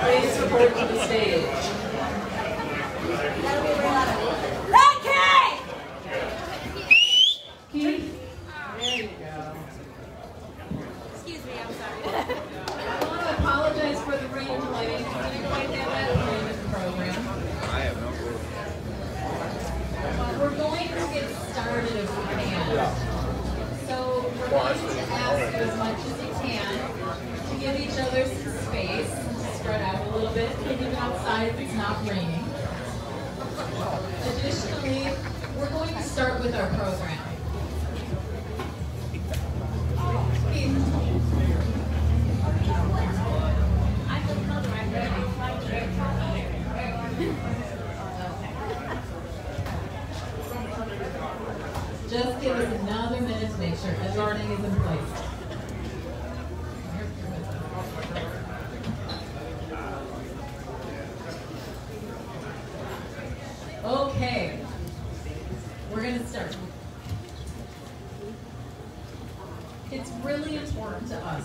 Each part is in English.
Please report to the stage. Keith? There you go. Excuse me, I'm sorry. I want to apologize for the rain delay. Did you quite have that during the program? I have no clue. We're going to get started if we can. So we're going to ask you as much as you can to give each other some space, to spread out a little bit, even outside if it's not raining. Additionally, we're going to start with our program. Just give us another minute to make sure everything is in place. Okay, we're going to start. It's really important to us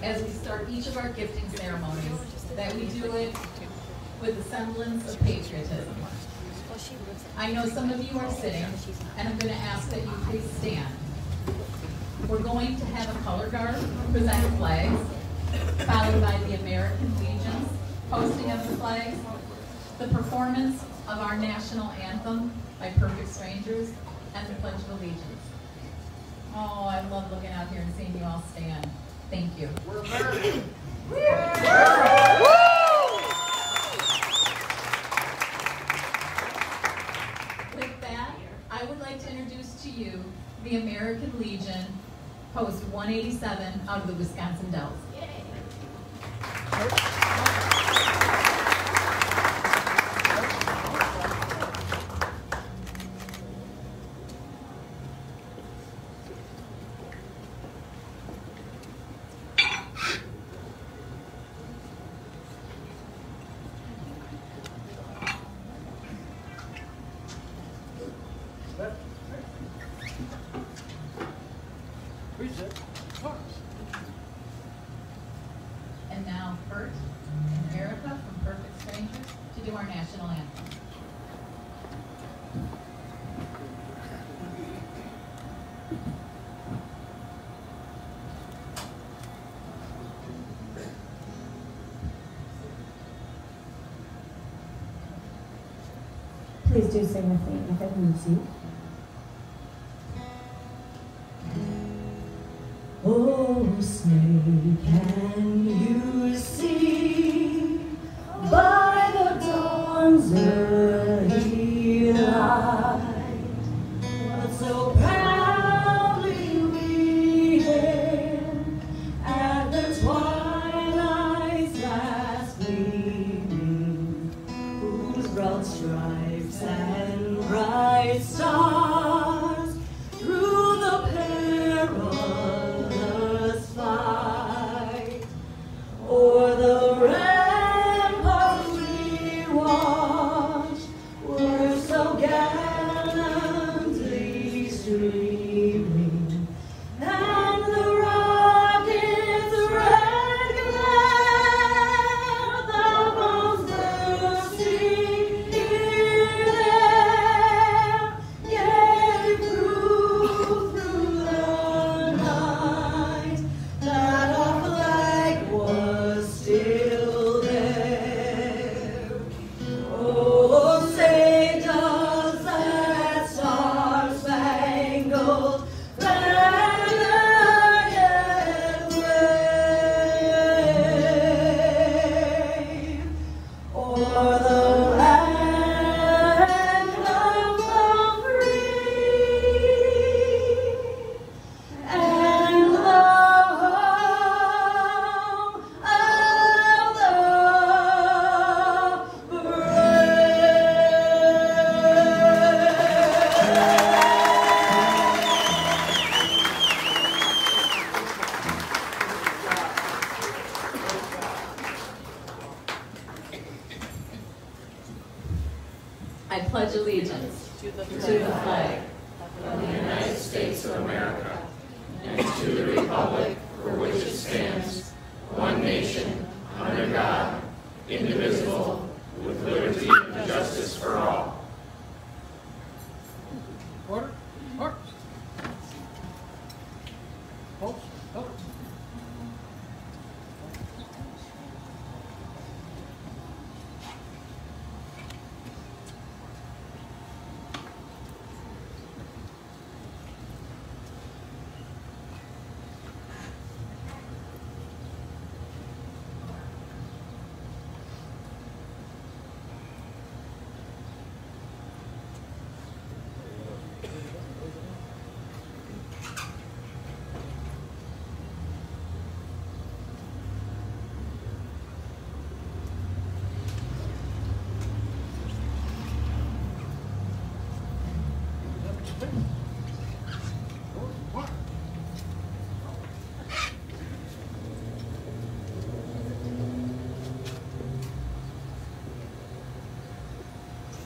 as we start each of our gifting ceremonies that we do it with a semblance of patriotism. I know some of you are sitting, and I'm going to ask that you please stand. We're going to have a color guard present flags, followed by the American Legion's posting of the flags, the performance of our national anthem by Perfect Strangers, and the Pledge of Allegiance. Oh, I love looking out here and seeing you all stand. Thank you. We're American. With that, I would like to introduce to you the American Legion, Post 187 out of the Wisconsin Dells. And now Bert and Erica from Perfect Strangers to do our national anthem. Please do sing with me if it moves you. Oh, say, can you see by the dawn's early light what so proudly we hailed at the twilight's last gleaming, whose broad stripes and bright stars through the perilous fight o'er the ramparts we watched were so gallantly streaming, and the rocket's red glare, the bombs bursting here there, yeah. Order. Order. Folks, over.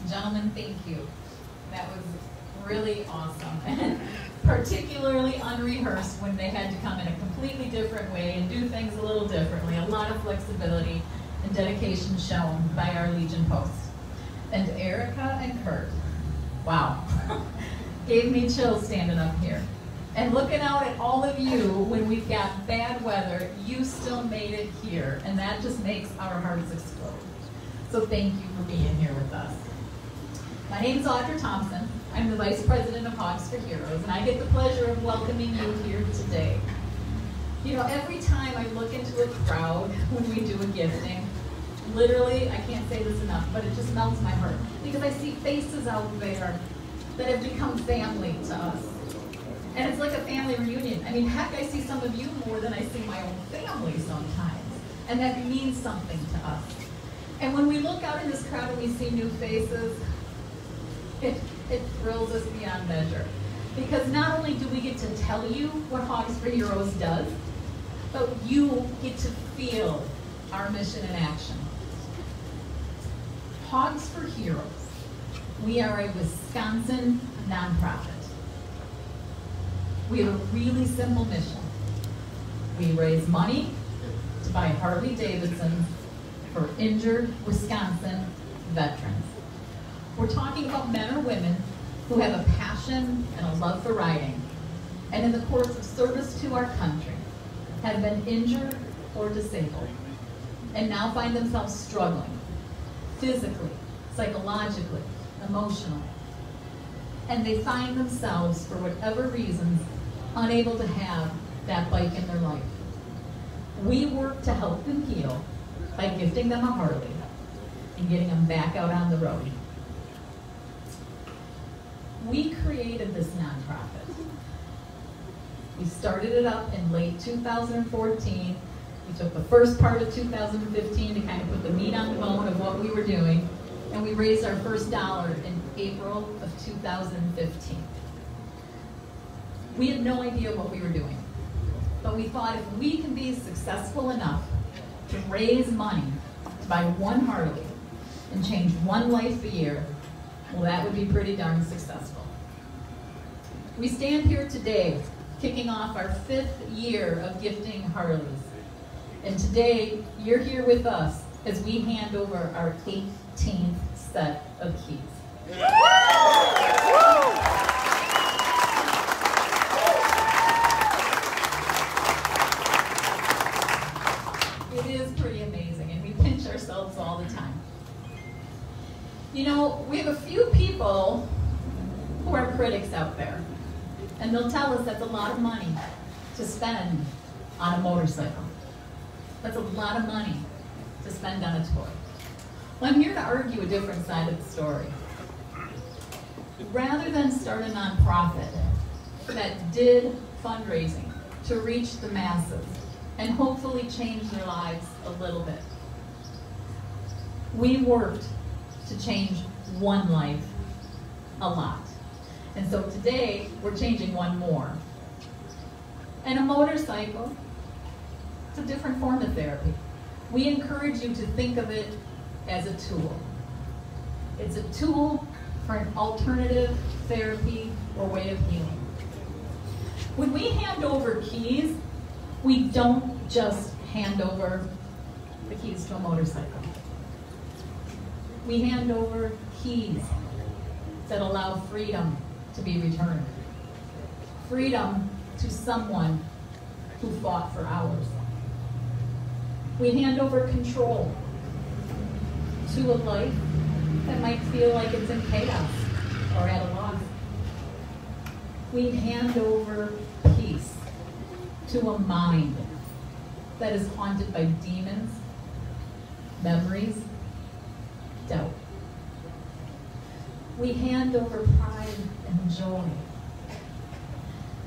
Gentlemen, thank you. That was really awesome. And particularly unrehearsed when they had to come in a completely different way and do things a little differently. A lot of flexibility and dedication shown by our Legion posts. And Erica and Kurt, wow, gave me chills standing up here. And looking out at all of you when we've got bad weather, you still made it here. And that just makes our hearts explode. So thank you for being here with us. My name is Audra Thompson. I'm the Vice President of Hogs for Heroes, and I get the pleasure of welcoming you here today. You know, every time I look into a crowd when we do a gifting, literally, I can't say this enough, but it just melts my heart. Because I see faces out there that have become family to us. And it's like a family reunion. I mean, heck, I see some of you more than I see my own family sometimes. And that means something to us. And when we look out in this crowd and we see new faces, it thrills us beyond measure. Because not only do we get to tell you what Hogs for Heroes does, but you get to feel our mission in action. Hogs for Heroes. We are a Wisconsin nonprofit. We have a really simple mission. We raise money to buy Harley Davidson for injured Wisconsin veterans. We're talking about men or women who have a passion and a love for riding, and in the course of service to our country, have been injured or disabled, and now find themselves struggling physically, psychologically, emotionally. And they find themselves, for whatever reasons, unable to have that bike in their life. We work to help them heal by gifting them a Harley and getting them back out on the road. We created this nonprofit. We started it up in late 2014. We took the first part of 2015 to kind of put the meat on the bone of what we were doing, and we raised our first dollar in April of 2015. We had no idea what we were doing, but we thought if we can be successful enough to raise money to buy one Harley and change one life a year, well, that would be pretty darn successful. We stand here today, kicking off our 5th year of gifting Harleys. And today, you're here with us as we hand over our 18th set of keys. It is pretty amazing, and we pinch ourselves all the time. You know, we have a few people who are critics out there, and they'll tell us that's a lot of money to spend on a motorcycle. That's a lot of money to spend on a toy. Well, I'm here to argue a different side of the story. Rather than start a nonprofit that did fundraising to reach the masses and hopefully change their lives a little bit, we worked to change one life a lot. And so today, we're changing one more. And a motorcycle, it's a different form of therapy. We encourage you to think of it as a tool. It's a tool for an alternative therapy or way of healing. When we hand over keys, we don't just hand over the keys to a motorcycle. We hand over keys that allow freedom to be returned. Freedom to someone who fought for ours. We hand over control to a life that might feel like it's in chaos or at a loss. We hand over peace to a mind that is haunted by demons, memories, doubt. We hand over pride and joy.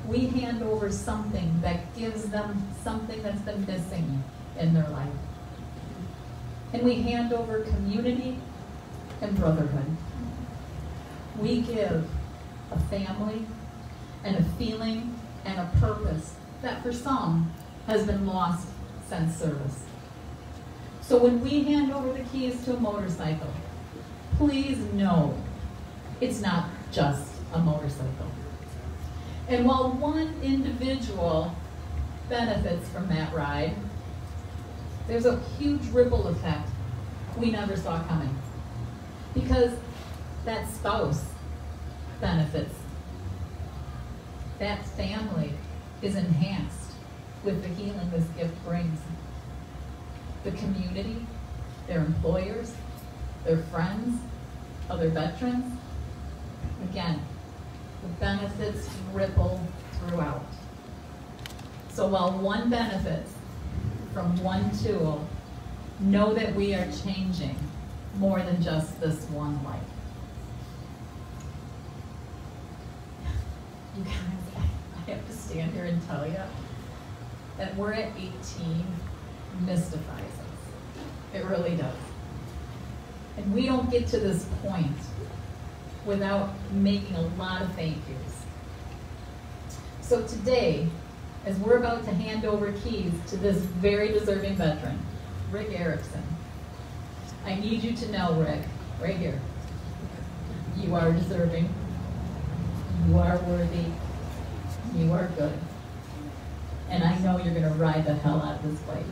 We hand over something that gives them something that's been missing in their life. And we hand over community and brotherhood. We give a family and a feeling and a purpose that for some has been lost since service. So when we hand over the keys to a motorcycle, please know it's not just a motorcycle. And while one individual benefits from that ride, there's a huge ripple effect we never saw coming. Because that spouse benefits. That family is enhanced with the healing this gift brings. The community, their employers, their friends, other veterans. Again, the benefits ripple throughout. So while one benefits from one tool, know that we are changing more than just this one life. You guys, I have to stand here and tell you that we're at 18 mystifies us. It really does. And we don't get to this point without making a lot of thank yous. So today, as we're about to hand over keys to this very deserving veteran, Rick Erickson, I need you to know, Rick, right here, you are deserving, you are worthy, you are good, and I know you're going to ride the hell out of this bike.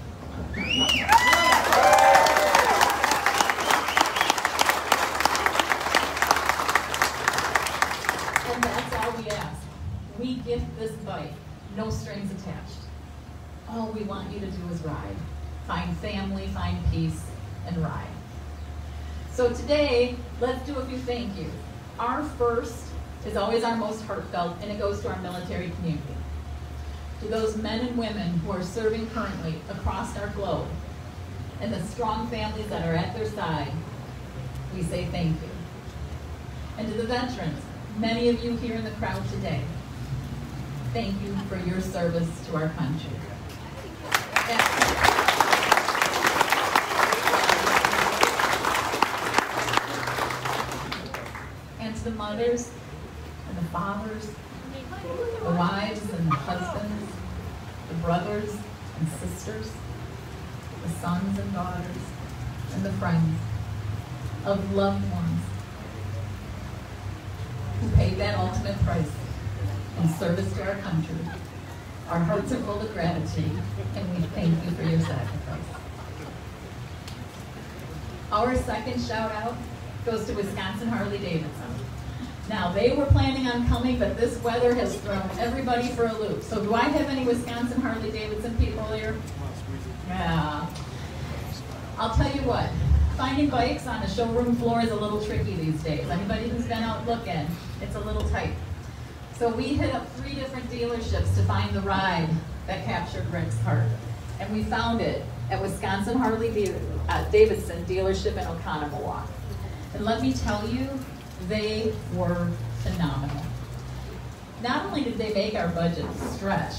And that's all we ask. We gift this bike, no strings attached. All we want you to do is ride. Find family, find peace, and ride. So today, let's do a few thank yous. Our first is always our most heartfelt, and it goes to our military community. To those men and women who are serving currently across our globe, and the strong families that are at their side, we say thank you. And to the veterans, many of you here in the crowd today, thank you for your service to our country. And to the mothers and the fathers, the wives and the husbands, the brothers and sisters, the sons and daughters, and the friends of loved ones who paid that ultimate price in service to our country. Our hearts are full of gratitude, and we thank you for your sacrifice. Our second shout out goes to Wisconsin Harley Davidson. Now, they were planning on coming, but this weather has thrown everybody for a loop. So do I have any Wisconsin Harley Davidson people here? Yeah. I'll tell you what, finding bikes on a showroom floor is a little tricky these days. Anybody who's been out looking, it's a little tight. So we hit up 3 different dealerships to find the ride that captured Rick's heart. And we found it at Wisconsin Harley Davidson dealership in Oconomowoc. And let me tell you, they were phenomenal. Not only did they make our budget stretch,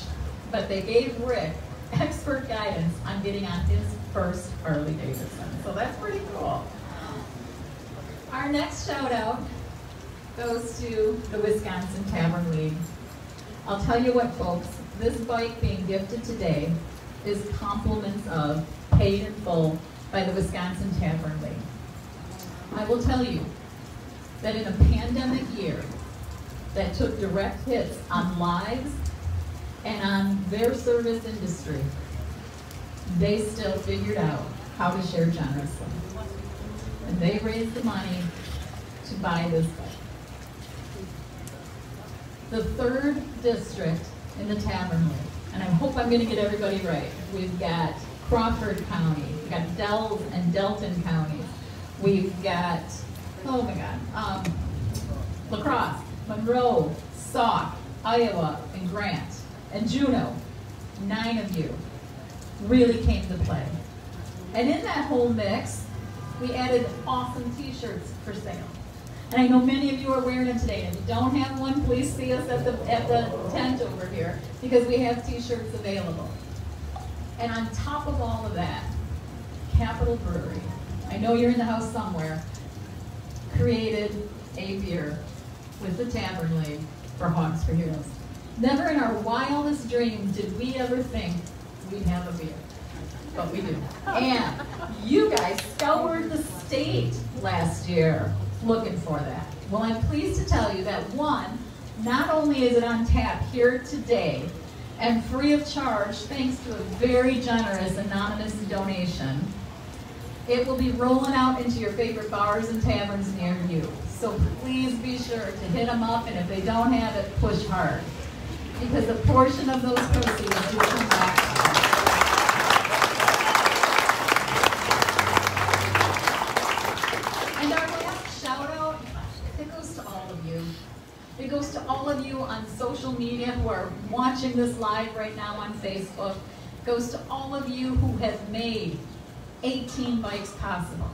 but they gave Rick expert guidance on getting on his first Harley Davidson. So that's pretty cool. Our next shout out goes to the Wisconsin Tavern League. I'll tell you what, folks, this bike being gifted today is compliments of, paid in full, by the Wisconsin Tavern League. I will tell you that in a pandemic year that took direct hits on lives and on their service industry, they still figured out how to share generously. And they raised the money to buy this bike. the 3rd district in the Tavern League. And I hope I'm going to get everybody right. We've got Crawford County, we've got Dells and Delton counties. We've got, oh my God, La Crosse, Monroe, Sauk, Iowa, and Grant, and Juneau. 9 of you really came to play. And in that whole mix, we added awesome t-shirts for sale. And I know many of you are wearing them today. And if you don't have one, please see us at the tent over here, because we have t-shirts available. And on top of all of that, Capital Brewery, I know you're in the house somewhere, created a beer with the Tavern League for Hogs for Heroes. Never in our wildest dreams did we ever think we'd have a beer, but we do. And you guys scoured the state last year looking for that. Well, I'm pleased to tell you that one, not only is it on tap here today and free of charge thanks to a very generous anonymous donation, it will be rolling out into your favorite bars and taverns near you. So please be sure to hit them up, and if they don't have it, push hard, because a portion of those proceeds will come back to you. And our last shout out, it goes to all of you. It goes to all of you on social media who are watching this live right now on Facebook. It goes to all of you who have made 18 bikes possible.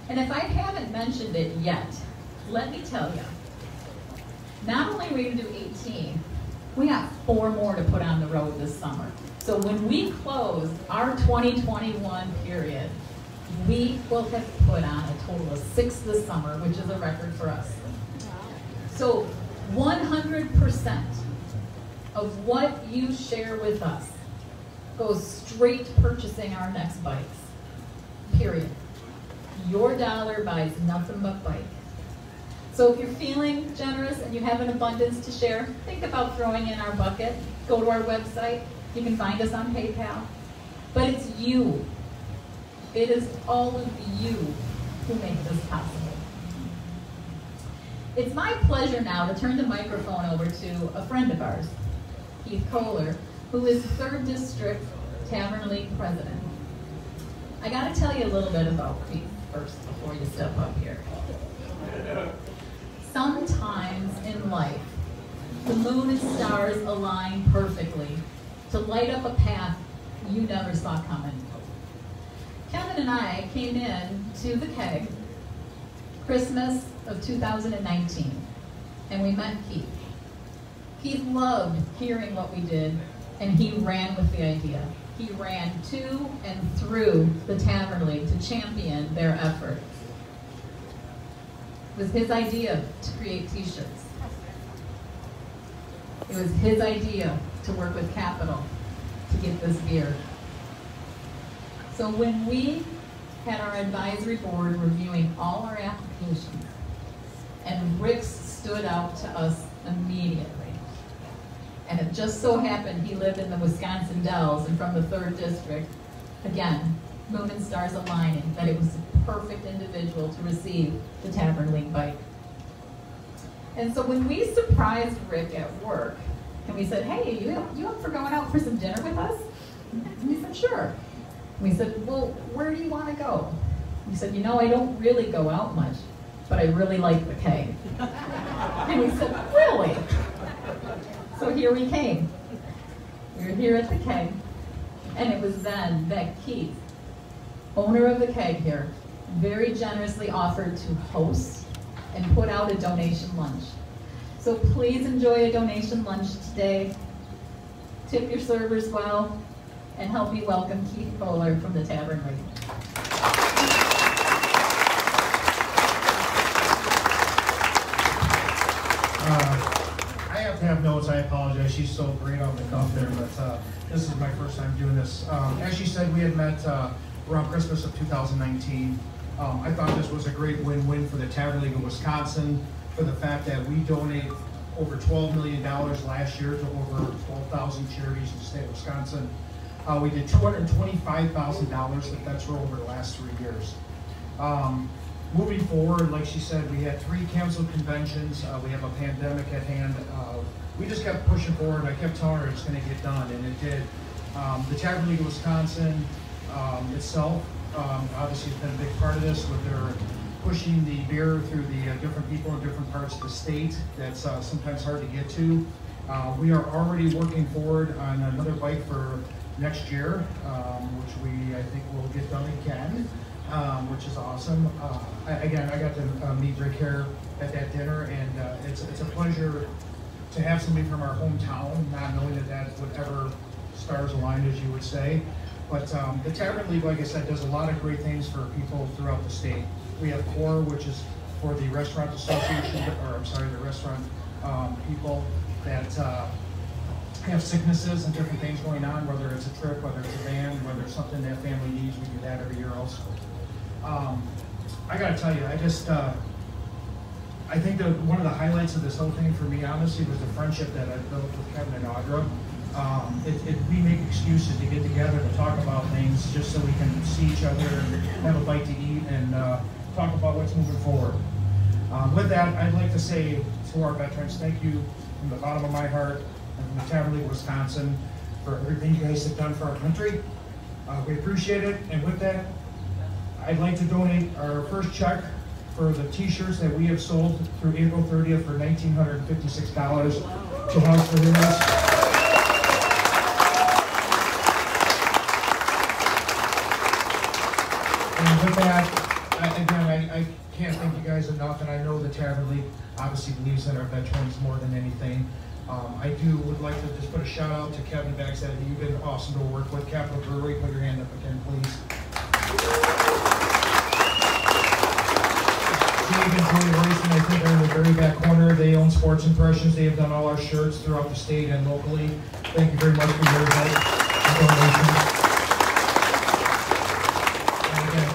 And if I haven't mentioned it yet, let me tell you, not only are we going to do 18, we got 4 more to put on the road this summer. So when we close our 2021 period, we will have put on a total of 6 this summer, which is a record for us. So 100% of what you share with us goes straight to purchasing our next bikes, period. Your dollar buys nothing but bike. So if you're feeling generous and you have an abundance to share, think about throwing in our bucket. Go to our website. You can find us on PayPal. But it's you. It is all of you who make this possible. It's my pleasure now to turn the microphone over to a friend of ours, Keith Kohler, who is 3rd District Tavern League President. I got to tell you a little bit about Keith first before you step up here. Sometimes in life, the moon and stars align perfectly to light up a path you never saw coming. Kevin and I came in to the Keg Christmas of 2019, and we met Keith. Keith loved hearing what we did, and he ran with the idea. He ran to and through the Tavern League to champion their effort. It was his idea to create t-shirts. It was his idea to work with Capital to get this beer. So when we had our advisory board reviewing all our applications, and Rick stood out to us immediately. And it just so happened he lived in the Wisconsin Dells and from the 3rd District. Again, moon and stars aligning, that it was the perfect individual to receive the Tavern League bike. And so when we surprised Rick at work, and we said, hey, you up for going out for some dinner with us? And he said, sure. And we said, well, where do you want to go? He said, you know, I don't really go out much, but I really like the Keg. And we said, really? So here we came. We were here at the Keg, and it was then that Keith, owner of the Keg here, very generously offered to host and put out a donation lunch. So please enjoy a donation lunch today. Tip your servers well, and help me welcome Keith Kohler from the Tavern League. I have to have notes. I apologize. She's so great on the cuff there, but this is my first time doing this. As she said, we had met around Christmas of 2019. I thought this was a great win-win for the Tavern League of Wisconsin for the fact that we donate over $12 million last year to over 12,000 charities in the state of Wisconsin. We did $225,000, that's for over the last 3 years. Moving forward, like she said, we had 3 canceled conventions. We have a pandemic at hand we just kept pushing forward, and I kept telling her it's going to get done, and it did. The Tavern League of Wisconsin itself, obviously, has been a big part of this with their pushing the beer through the different people in different parts of the state. That's sometimes hard to get to. We are already working forward on another bike for next year, which I think will get done again, which is awesome. Again, I got to meet Rick here at that dinner, and it's a pleasure to have somebody from our hometown, not knowing that would ever stars aligned, as you would say. But the Tavern League, like I said, does a lot of great things for people throughout the state. We have CORE, which is for the Restaurant Association, or I'm sorry, the restaurant people that have sicknesses and different things going on, whether it's a trip, whether it's a band, whether it's something that family needs. We do that every year also. I gotta tell you, I think that one of the highlights of this whole thing for me, honestly, was the friendship that I built with Kevin and Audra. We make excuses to get together to talk about things just so we can see each other and have a bite to eat and talk about what's moving forward. With that, I'd like to say to our veterans, thank you from the bottom of my heart and from the Tavern League of Wisconsin for everything you guys have done for our country. We appreciate it. And with that, I'd like to donate our first check for the t-shirts that we have sold through April 30th for $1,956 to Hogs for Heroes. And with that, again, I can't thank you guys enough, and I know the Tavern League obviously believes in our veterans more than anything. I would like to just put a shout out to Kevin Bagsett. You've been awesome to work with. Capital Brewery, put your hand up again, please. Dave and Joey Royson, I think, are in the very back corner. They own Sports Impressions. They have done all our shirts throughout the state and locally. Thank you very much for your help and donations.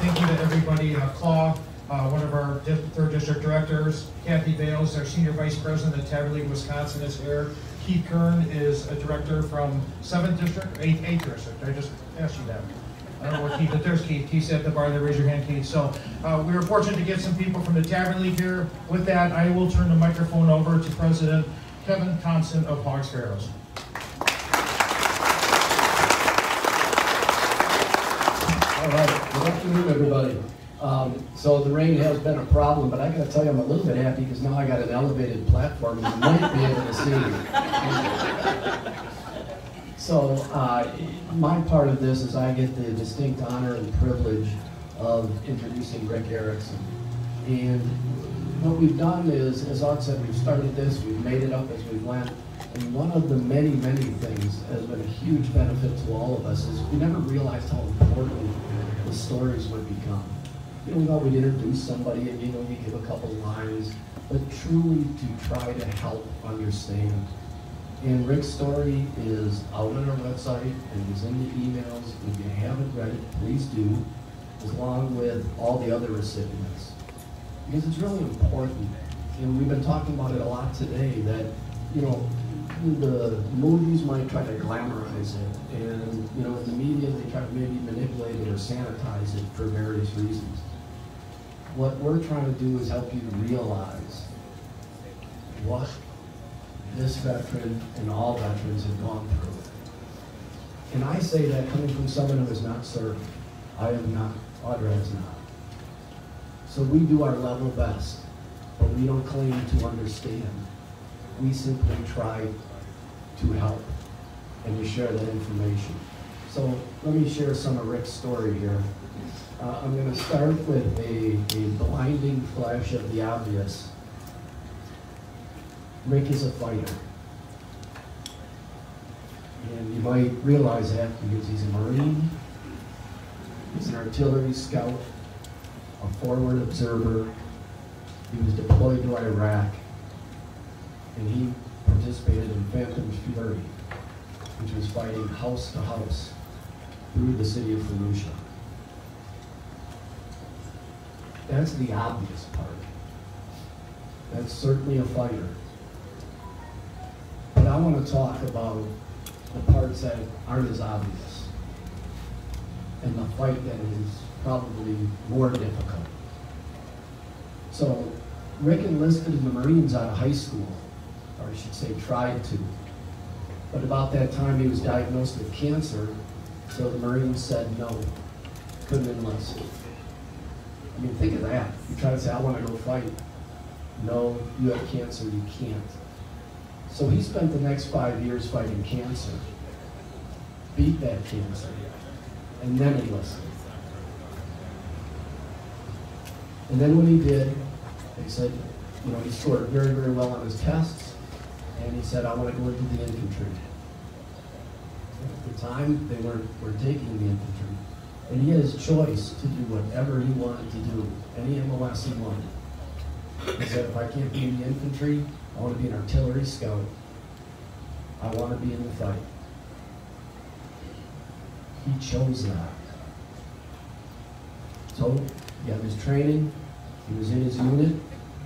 Thank you to everybody. Claw, one of our 3rd District Directors. Kathy Bales, our Senior Vice President at Tavern League of Wisconsin, is here. Keith Kern is a Director from 7th District, 8th District. I just asked you that. I don't know what Keith, but there's Keith. Keith's at the bar there. Raise your hand, Keith. So we were fortunate to get some people from the Tavern League here. With that, I will turn the microphone over to President Kevin Thompson of Hogs for Heroes. All right, good afternoon, everybody. So the rain has been a problem, but I got to tell you, I'm a little bit happy because now I got an elevated platform and you might be able to see me. So my part of this is I get the distinct honor and privilege of introducing Rick Erickson. And what we've done is, as Odd said, we've started this, we've made it up as we went. And one of the many, many things that has been a huge benefit to all of us is we never realized how important the stories would become. You know, we thought we'd introduce somebody and, you know, you give a couple lines, but truly to try to help understand. And Rick's story is out on our website and is in the emails. If you haven't read it, please do, along with all the other recipients. Because it's really important, and we've been talking about it a lot today, that, you know, the movies might try to glamorize it, and, you know, in the media they try to maybe manipulate it or sanitize it for various reasons. What we're trying to do is help you realize what this veteran and all veterans have gone through. And I say that coming from someone who has not served. I have not, Audra has not. So we do our level best, but we don't claim to understand. We simply try to help and to share that information. So let me share some of Rick's story here. I'm going to start with a blinding flash of the obvious. Rick is a fighter. And you might realize that because he's a Marine, he's an artillery scout, a forward observer. He was deployed to Iraq, and he participated in Phantom Fury, which was fighting house to house through the city of Fallujah. That's the obvious part. That's certainly a fighter. But I want to talk about the parts that aren't as obvious, and the fight that is probably more difficult. So Rick enlisted in the Marines out of high school or I should say tried to. But about that time he was diagnosed with cancer, so the Marines said no, couldn't enlist. I mean, think of that. You try to say, I want to go fight. No, you have cancer, you can't. So he spent the next 5 years fighting cancer, beat that cancer, and then enlisted. And then when he did, they said, you know, he scored very, very well on his tests, and he said, I want to go into the infantry. At the time, they weren't taking the infantry. And he had his choice to do whatever he wanted to do, any MOS he wanted. He said, if I can't be in the infantry, I want to be an artillery scout. I want to be in the fight. He chose that. So, he got his training, he was in his unit,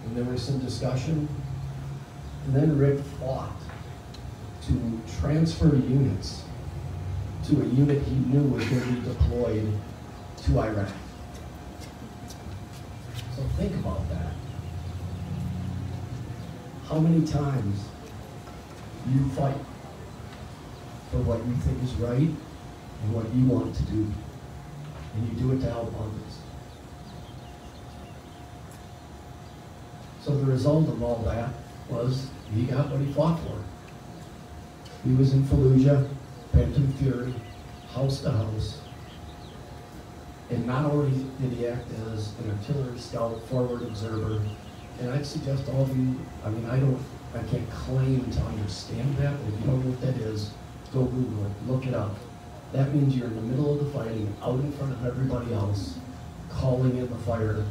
and there was some discussion. And then Rick fought to transfer units to a unit he knew was going to be deployed to Iraq. So think about that. How many times you fight for what you think is right and what you want to do, and you do it to help others. So the result of all that was he got what he fought for. He was in Fallujah, Phantom Fury, house to house. And not only did he act as an artillery scout, forward observer, and I'd suggest all of you, I mean, I can't claim to understand that, but if you don't know what that is, go Google it, look it up. That means you're in the middle of the fighting, out in front of everybody else, calling in the fire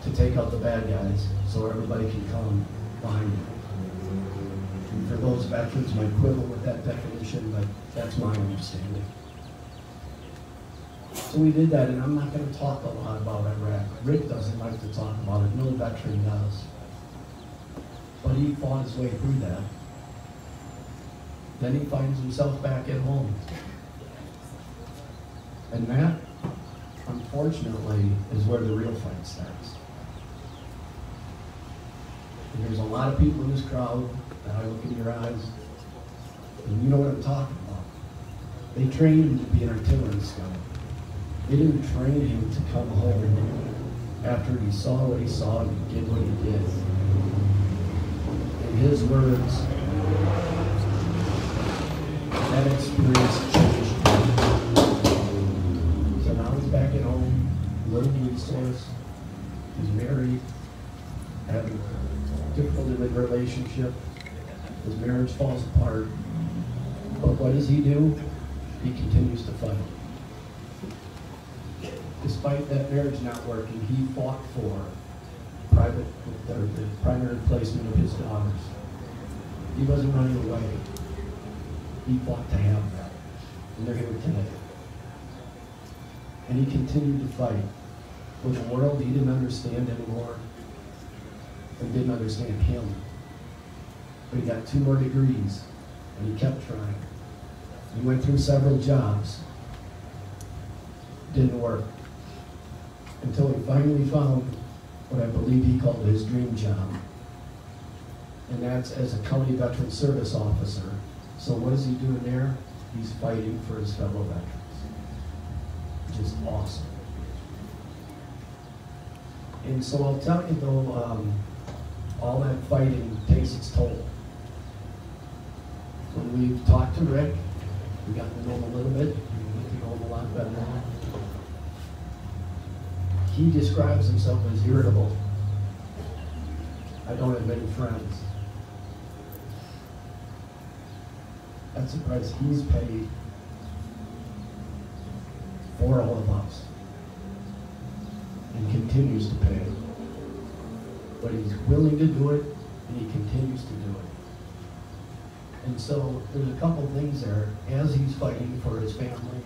to take out the bad guys so everybody can come behind you. And for those veterans might quibble with that definition, but that's my understanding. So we did that, and I'm not going to talk a lot about Iraq. Rick doesn't like to talk about it, no veteran does. But he fought his way through that. Then he finds himself back at home. And that, unfortunately, is where the real fight starts. And there's a lot of people in this crowd that I look in your eyes, and you know what I'm talking about. They trained him to be an artillery scout. They didn't train him to come home after he saw what he saw and he did what he did. In his words, that experience changed him. So now he's back at home, little resource, he's married, having difficulty with the relationship, his marriage falls apart. But what does he do? He continues to fight. Despite that marriage not working, he fought for the primary placement of his daughters. He wasn't running away. He fought to have that. And they're here today. And he continued to fight with a world he didn't understand anymore and didn't understand him. But he got 2 more degrees, and he kept trying. He went through several jobs. Didn't work. Until he finally found what I believe he called his dream job. And that's as a county veteran service officer. So what is he doing there? He's fighting for his fellow veterans, which is awesome. And so I'll tell you though, all that fighting takes its toll. When we've talked to Rick, we got to know him a little bit, we get to know him a lot better now. He describes himself as irritable. I don't have many friends. That's the price he's paid for all of us and continues to pay. But he's willing to do it, and he continues to do it. And so there's a couple things there. As he's fighting for his family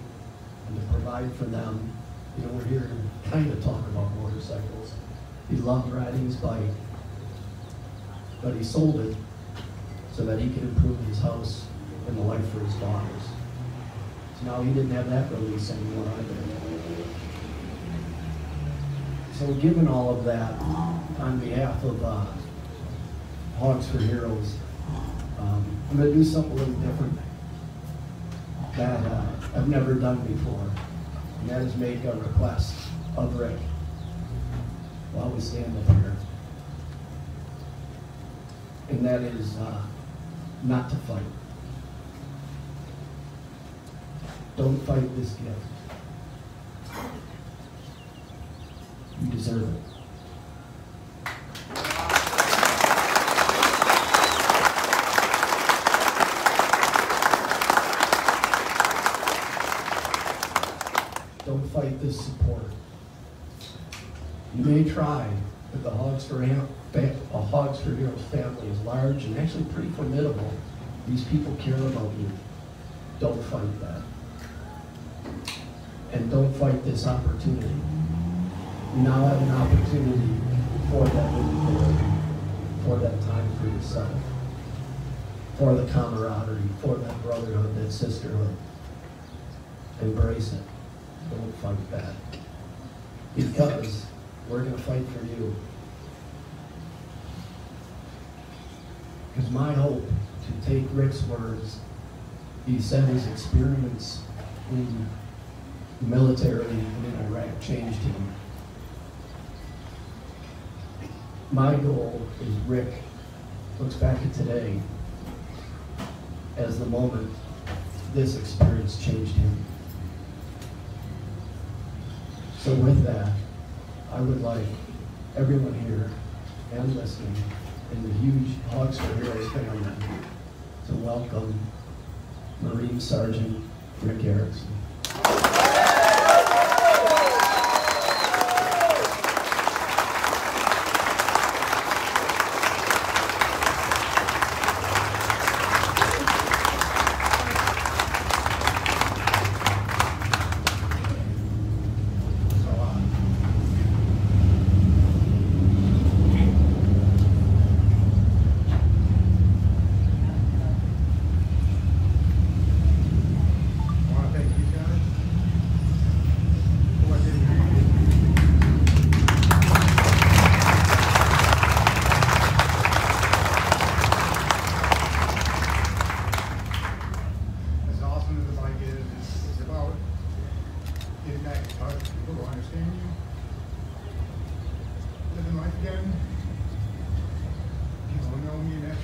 and to provide for them, you know, we're here to kind of talk about motorcycles. He loved riding his bike, but he sold it so that he could improve his house and the life for his daughters. So now he didn't have that release anymore either. So given all of that, on behalf of Hogs for Heroes, I'm going to do something a little different that I've never done before, and that is make a request of Rick while we stand up here. And that is not to fight. Don't fight this gift. You deserve it. Don't fight this support. You may try, but the Hogs for Heroes family is large and actually pretty formidable. These people care about you. Don't fight that. And don't fight this opportunity. You now have an opportunity for that visibility, for that time for yourself, for the camaraderie, for that brotherhood, that sisterhood. Embrace it. Don't fight that. Because we're going to fight for you. Because my hope, to take Rick's words, he said his experience in the military and in Iraq changed him. My goal is Rick looks back at today as the moment this experience changed him. So with that, I would like everyone here and listening in the huge Hogs for Heroes family to welcome Marine Sergeant Rick Erickson.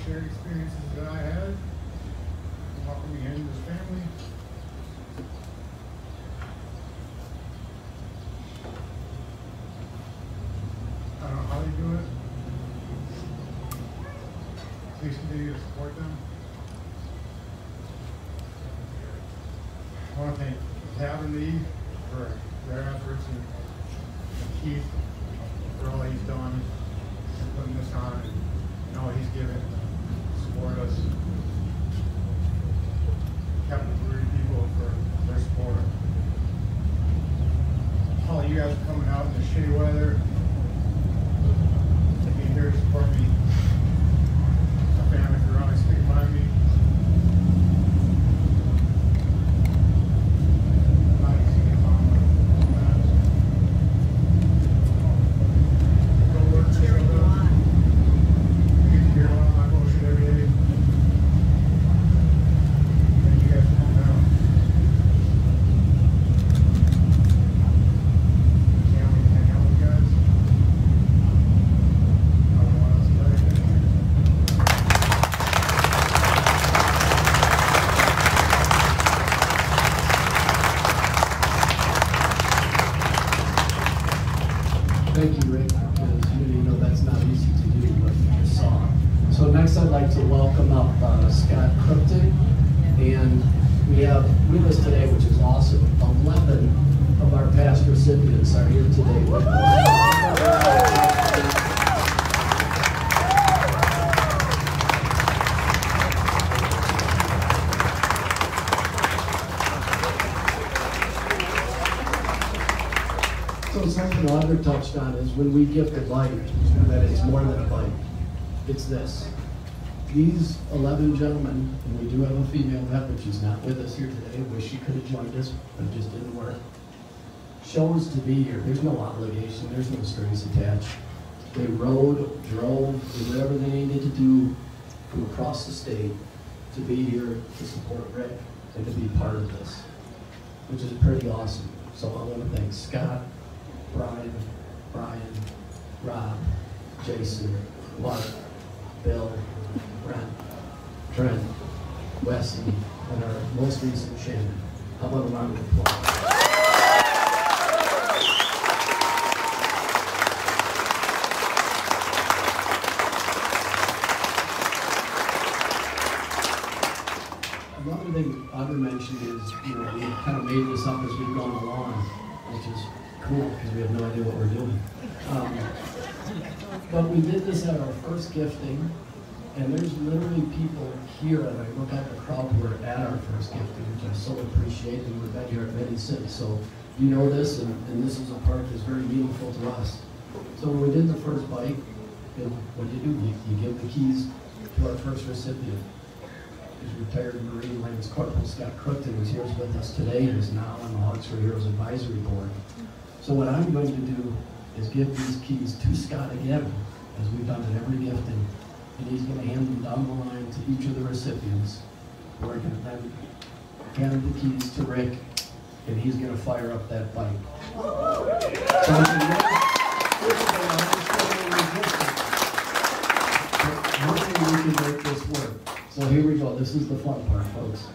Experiences that I had, welcoming me into this family. I don't know how they do it. Please continue to support them. I want to thank Lee for their efforts and Keith for all he's done and putting this on and all he's given. Support us. Captain Brewery people for their support. All you guys are coming out in the shitty weather, being here to support me. My family for always sticking by me. Not easy to get along with sometimes. Go work for each other. You get to hear a lot of my bullshit every day. Thank you guys for coming out. Can't wait to hang out with you guys. I don't know what else to tell you. Thank you, Rick, because you know that's not easy to do, but you saw. So next I'd like to welcome up Scott Krupke, and we have with us today, which is awesome, 11 of our past recipients are here today with us. So something Audrey touched on is when we gift a bike, that it's more than a bike. It's this. These 11 gentlemen, and we do have a female rep, but she's not with us here today. I wish she could have joined us, but it just didn't work. Chose to be here. There's no obligation. There's no strings attached. They rode, drove, did whatever they needed to do from across the state to be here to support Rick and to be part of this, which is pretty awesome. So I want to thank Scott, Brian, Rob, Jason, Mark, Bill, Brent, Trent, Wesley, and our most recent Shannon. How about a round of applause? Another thing Audrey mentioned is, you know, we kind of made this up as we've gone along, which is cool because we have no idea what we're doing. But we did this at our first gifting, and there's literally people here, and I look at the crowd who were at our first gifting, which I so appreciate, and we've been here at many since. So you know this, and this is a part that's very meaningful to us. So when we did the first bike, you know, what do? You give the keys to our first recipient. He's retired Marine Lance Corporal Scott Crookton, who's here with us today, and is now on the Hogs for Heroes Advisory Board. So what I'm going to do is give these keys to Scott again, as we've done at every gifting, and he's going to hand them down the line to each of the recipients. We're going to then hand the keys to Rick, and he's going to fire up that bike. Hopefully we can make this work. So here we go. This is the fun part, folks.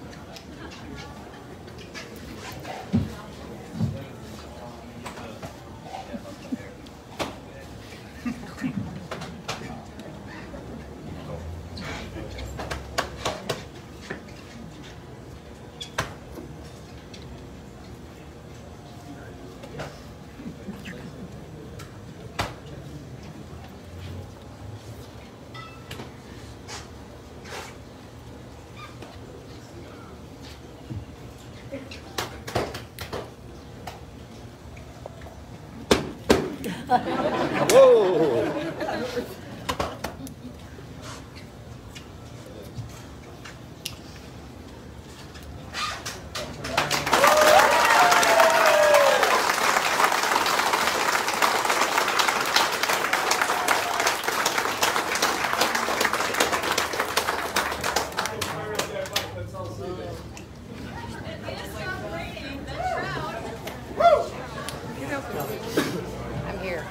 Whoa! I'm here.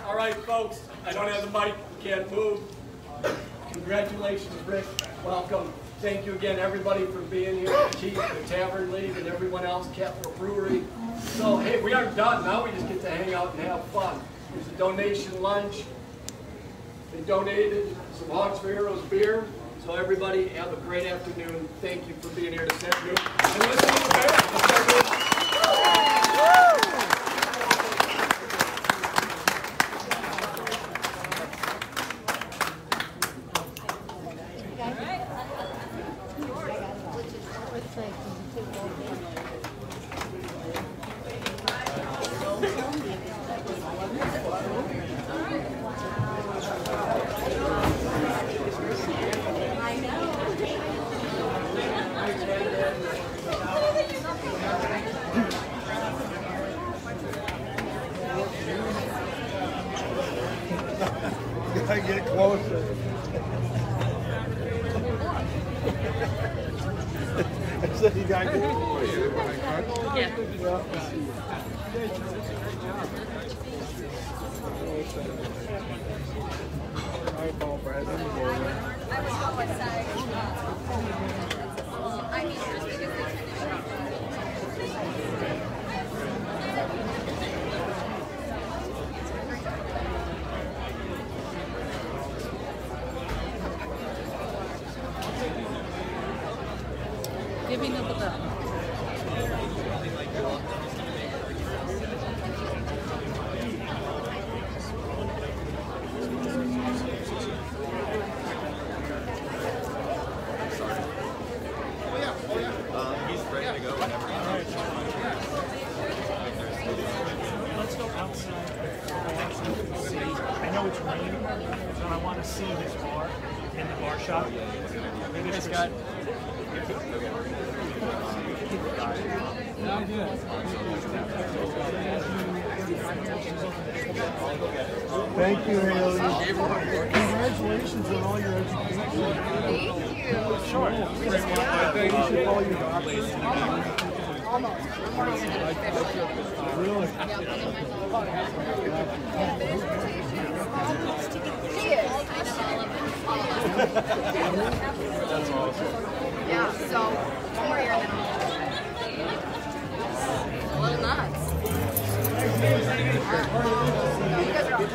All right, folks, I don't have the mic, can't move. Congratulations, Rick. Welcome. Thank you again, everybody, for being here. Chief, the Tavern League, and everyone else, Capital Brewery. So, hey, we aren't done. Now we just get to hang out and have fun. There's a donation lunch. They donated some Hogs for Heroes beer. So, everybody, have a great afternoon. Thank you for being here this afternoon. And listen to the band. I get closer. I said you got to get closer. I fall Brad. I mean, just because they finished off. Giving up a bell. He's ready to go whenever. Let's go outside. I know it's raining, so I want to to see his bar in the bar shop. Maybe it's Scott. I'm good. Thank you, Haley. Congratulations on all your education. Thank you. Sure. I think you should call your doctor. Almost. Really? She is. That's awesome. Yeah, so 1 more year and then I'm a little nuts. You guys are all